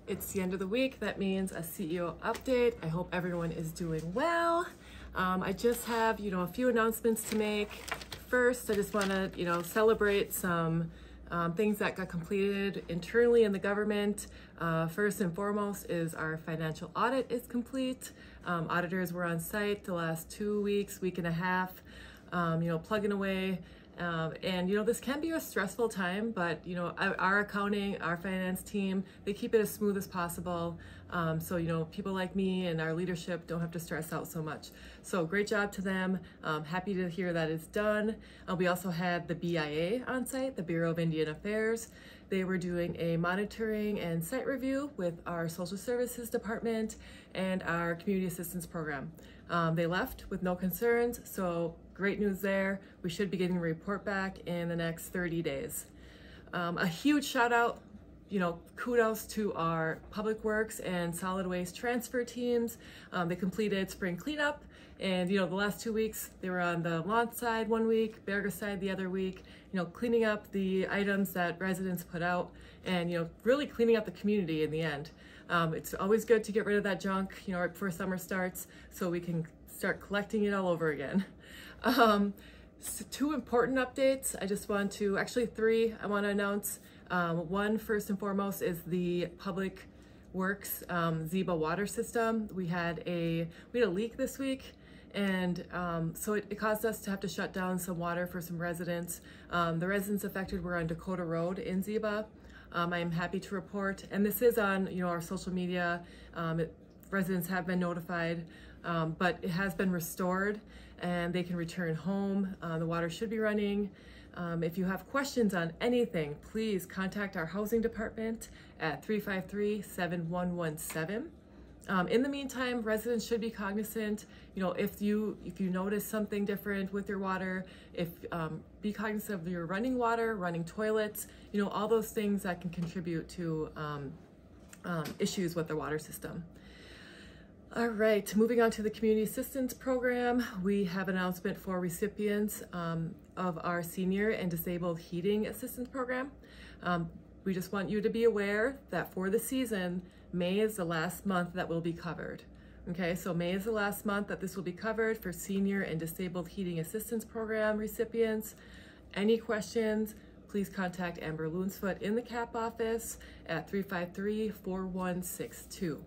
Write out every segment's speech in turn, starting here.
It's the end of the week. That means a CEO update. I hope everyone is doing well. I just have, a few announcements to make. First, I just want to, celebrate some things that got completed internally in the government. First and foremost is our financial audit is complete. Auditors were on site the last 2 weeks, week and a half, plugging away. This can be a stressful time, but, our accounting, our finance team, they keep it as smooth as possible. So, people like me and our leadership don't have to stress out so much. So great job to them. Happy to hear that it's done. We also had the BIA on site, the Bureau of Indian Affairs. They were doing a monitoring and site review with our social services department and our community assistance program. They left with no concerns, so great news there. We should be getting a report back in the next 30 days. A huge shout out, kudos to our public works and solid waste transfer teams. They completed spring cleanup, and the last 2 weeks they were on the lawn side 1 week, Berger side the other week, cleaning up the items that residents put out and really cleaning up the community in the end. It's always good to get rid of that junk right before summer starts so we can start collecting it all over again. So 2 important updates. I just want to, actually 3 I want to announce. One, first and foremost, is the Public Works Zeba water system. We had a leak this week, and so it caused us to have to shut down some water for some residents. The residents affected were on Dakota Road in Zeba. I am happy to report, and this is on our social media. Residents have been notified, but it has been restored and they can return home. The water should be running. If you have questions on anything, please contact our housing department at 353-7117. In the meantime, residents should be cognizant, if you notice something different with your water, be cognizant of your running water, running toilets, all those things that can contribute to issues with the water system. All right, moving on to the Community Assistance Program, we have an announcement for recipients of our Senior and Disabled Heating Assistance Program. We just want you to be aware that for the season, May is the last month that will be covered. Okay, so May is the last month that this will be covered for Senior and Disabled Heating Assistance Program recipients. Any questions, please contact Amber Loonsfoot in the CAP office at 353-4162.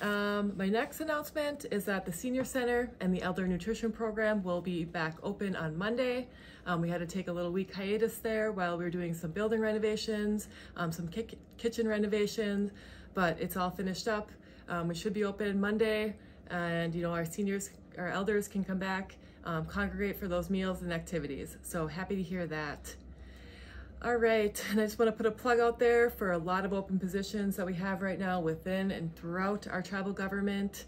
My next announcement is that the Senior Center and the Elder Nutrition Program will be back open on Monday. We had to take a little week hiatus there while we were doing some building renovations, some kitchen renovations, but it's all finished up. We should be open Monday, and our seniors, our elders can come back, congregate for those meals and activities. So happy to hear that. All right, and I just want to put a plug out there for a lot of open positions that we have right now within and throughout our tribal government.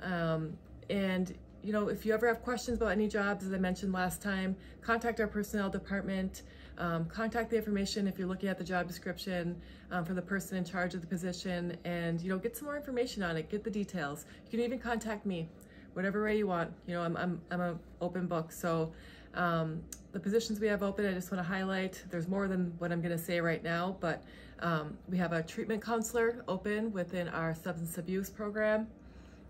If you ever have questions about any jobs, as I mentioned last time, contact our personnel department. Contact the information if you're looking at the job description for the person in charge of the position, and get some more information on it, get the details. You can even contact me, whatever way you want. I'm an open book. So the positions we have open, I just want to highlight, there's more than what I'm going to say right now, but we have a treatment counselor open within our substance abuse program,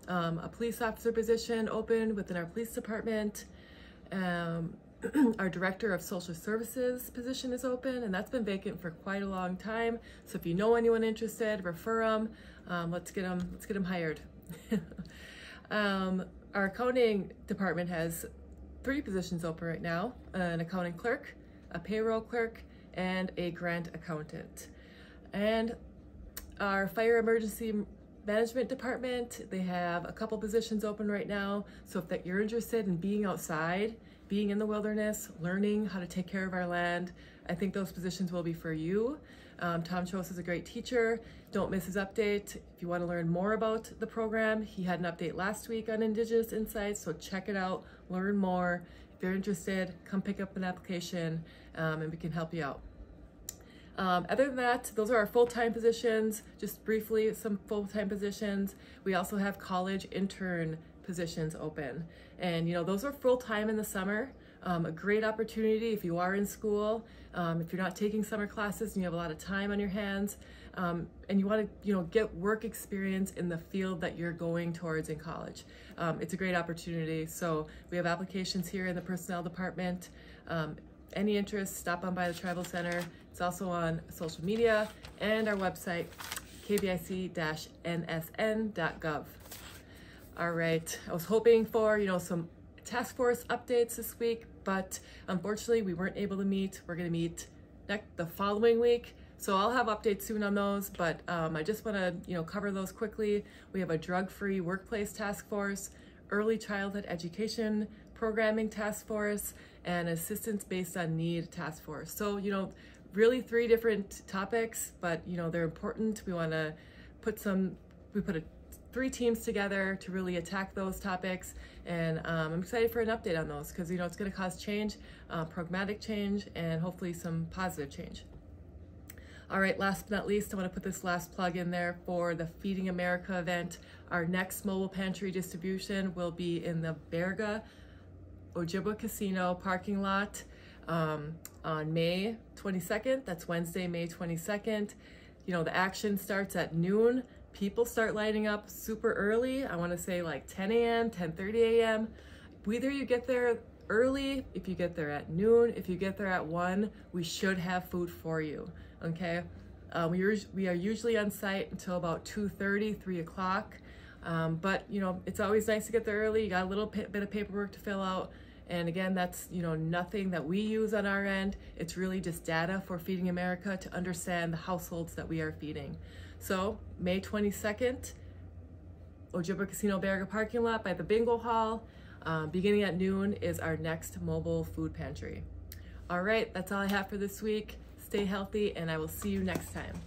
a police officer position open within our police department, our director of social services position is open, and that's been vacant for quite a long time. So if you know anyone interested, refer them. Let's get them hired. Our accounting department has 3 positions open right now: an accounting clerk, a payroll clerk, and a grant accountant. And our fire emergency management department, they have a couple positions open right now. So if you're interested in being outside, being in the wilderness, learning how to take care of our land, I think those positions will be for you. Tom Chose is a great teacher. Don't miss his update. If you want to learn more about the program, he had an update last week on Indigenous Insights, so check it out, learn more. If you're interested, come pick up an application and we can help you out. Other than that, those are our full-time positions. Just briefly, some full-time positions. We also have college intern positions open, and those are full-time in the summer. A great opportunity if you are in school, if you're not taking summer classes and you have a lot of time on your hands. and you want to, get work experience in the field that you're going towards in college. It's a great opportunity. So we have applications here in the personnel department. Any interest, stop on by the Tribal Center. It's also on social media and our website, kbic-nsn.gov. All right, I was hoping for, some task force updates this week, but unfortunately we weren't able to meet. We're gonna meet the following week. So I'll have updates soon on those, but I just wanna, cover those quickly. We have a drug-free workplace task force, early childhood education programming task force, and assistance based on need task force. So, really 3 different topics, but they're important. We wanna put 3 teams together to really attack those topics, and I'm excited for an update on those because it's going to cause change, pragmatic change, and hopefully some positive change. All right, last but not least, I want to put this last plug in there for the Feeding America event. Our next mobile pantry distribution will be in the Berga Ojibwa Casino parking lot on May 22nd. That's Wednesday, May 22nd. The action starts at noon. People start lining up super early. I want to say like 10 a.m., 10:30 a.m. Whether you get there early, if you get there at noon, if you get there at 1, we should have food for you, okay? We are usually on site until about 2:30, 3 o'clock. But, it's always nice to get there early. You got a little bit of paperwork to fill out. And again, that's, nothing that we use on our end. It's really just data for Feeding America to understand the households that we are feeding. So May 22nd, Ojibwa Casino Berga parking lot by the bingo hall. Beginning at noon is our next mobile food pantry. All right, that's all I have for this week. Stay healthy, and I will see you next time.